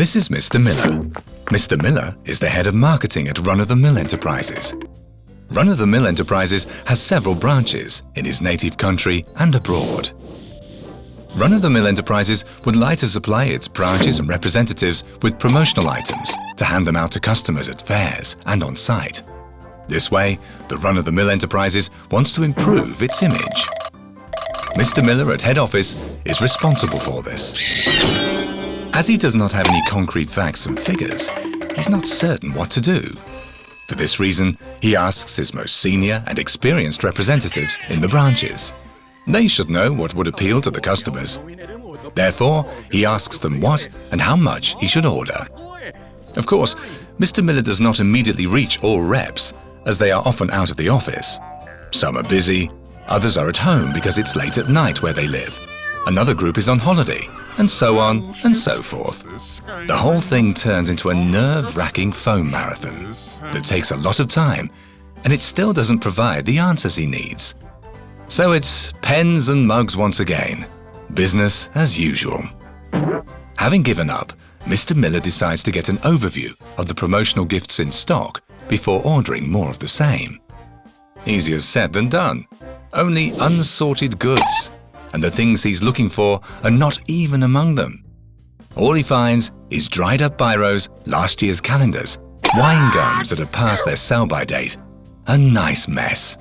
This is Mr. Miller. Mr. Miller is the head of marketing at Run-of-the-Mill Enterprises. Run-of-the-Mill Enterprises has several branches in his native country and abroad. Run-of-the-Mill Enterprises would like to supply its branches and representatives with promotional items to hand them out to customers at fairs and on site. This way, the Run-of-the-Mill Enterprises wants to improve its image. Mr. Miller at head office is responsible for this. As he does not have any concrete facts and figures, he's not certain what to do. For this reason, he asks his most senior and experienced representatives in the branches. They should know what would appeal to the customers. Therefore, he asks them what and how much he should order. Of course, Mr. Miller does not immediately reach all reps, as they are often out of the office. Some are busy, others are at home because it's late at night where they live. Another group is on holiday, and so on and so forth. The whole thing turns into a nerve-wracking phone marathon that takes a lot of time, and it still doesn't provide the answers he needs. So it's pens and mugs once again. Business as usual. Having given up, Mr. Miller decides to get an overview of the promotional gifts in stock before ordering more of the same. Easier said than done. Only unsorted goods, and the things he's looking for are not even among them. All he finds is dried up biros, last year's calendars, wine gums that have passed their sell-by date. A nice mess.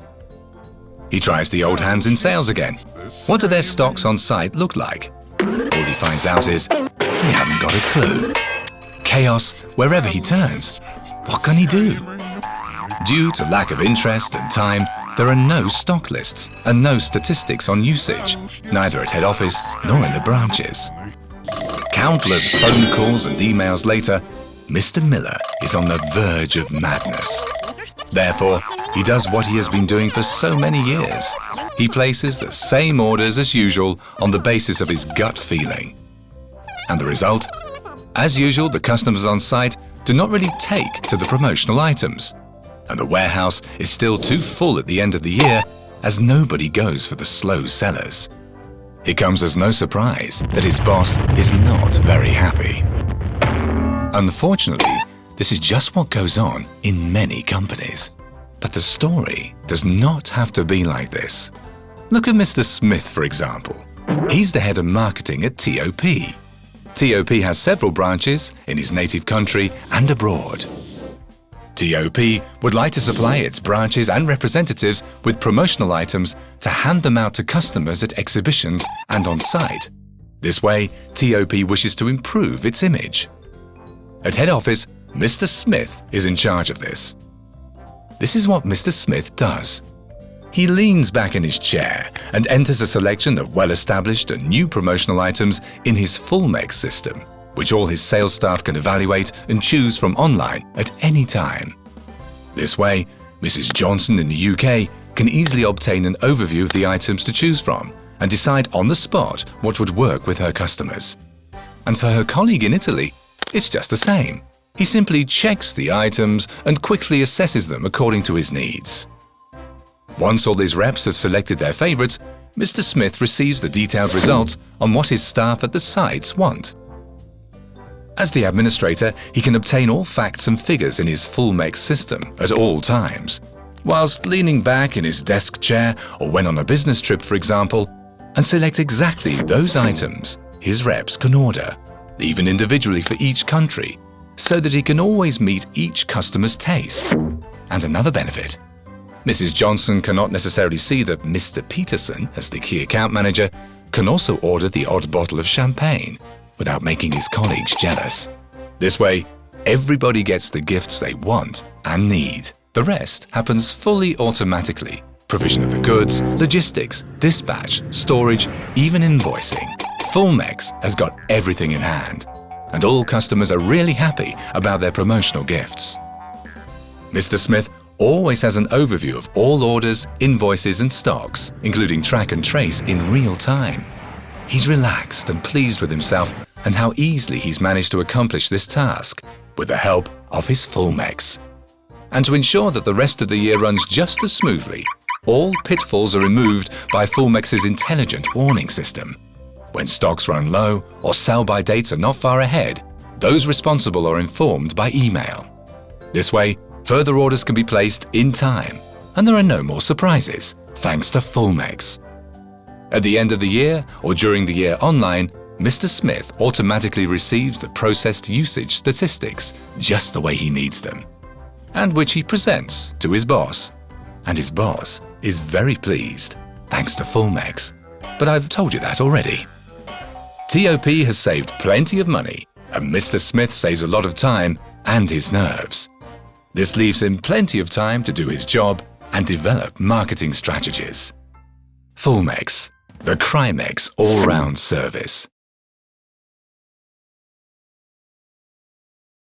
He tries the old hands in sales again. What do their stocks on site look like? All he finds out is they haven't got a clue. Chaos wherever he turns. What can he do? Due to lack of interest and time, there are no stock lists and no statistics on usage, neither at head office nor in the branches. Countless phone calls and emails later, Mr. Miller is on the verge of madness. Therefore, he does what he has been doing for so many years. He places the same orders as usual on the basis of his gut feeling. And the result? As usual, the customers on site do not really take to the promotional items. And the warehouse is still too full at the end of the year, as nobody goes for the slow sellers. It comes as no surprise that his boss is not very happy. Unfortunately, this is just what goes on in many companies. But the story does not have to be like this. Look at Mr. Smith, for example. He's the head of marketing at T.O.P. T.O.P has several branches in his native country and abroad. T.O.P would like to supply its branches and representatives with promotional items to hand them out to customers at exhibitions and on site. This way, T.O.P wishes to improve its image. At head office, Mr. Smith is in charge of this. This is what Mr. Smith does. He leans back in his chair and enters a selection of well-established and new promotional items in his FULLMEX system, which all his sales staff can evaluate and choose from online at any time. This way, Mrs. Johnson in the UK can easily obtain an overview of the items to choose from and decide on the spot what would work with her customers. And for her colleague in Italy, it's just the same. He simply checks the items and quickly assesses them according to his needs. Once all his reps have selected their favorites, Mr. Smith receives the detailed results on what his staff at the sites want. As the administrator, he can obtain all facts and figures in his FULLMEX system at all times, whilst leaning back in his desk chair or when on a business trip, for example, and select exactly those items his reps can order, even individually for each country, so that he can always meet each customer's taste. And another benefit, Mrs. Johnson cannot necessarily see that Mr. Peterson, as the key account manager, can also order the odd bottle of champagne without making his colleagues jealous. This way, everybody gets the gifts they want and need. The rest happens fully automatically. Provision of the goods, logistics, dispatch, storage, even invoicing. FULLMEX has got everything in hand, and all customers are really happy about their promotional gifts. Mr. Smith always has an overview of all orders, invoices and stocks, including track and trace in real time. He's relaxed and pleased with himself and how easily he's managed to accomplish this task with the help of his FULLMEX. And to ensure that the rest of the year runs just as smoothly, all pitfalls are removed by FULLMEX's intelligent warning system. When stocks run low or sell-by dates are not far ahead, those responsible are informed by email. This way, further orders can be placed in time, and there are no more surprises, thanks to FULLMEX. At the end of the year or during the year online, Mr. Smith automatically receives the processed usage statistics just the way he needs them, and which he presents to his boss. And his boss is very pleased, thanks to FULLMEX. But I've told you that already. T.O.P has saved plenty of money, and Mr. Smith saves a lot of time and his nerves. This leaves him plenty of time to do his job and develop marketing strategies. FULLMEX, the Crimex all-round service.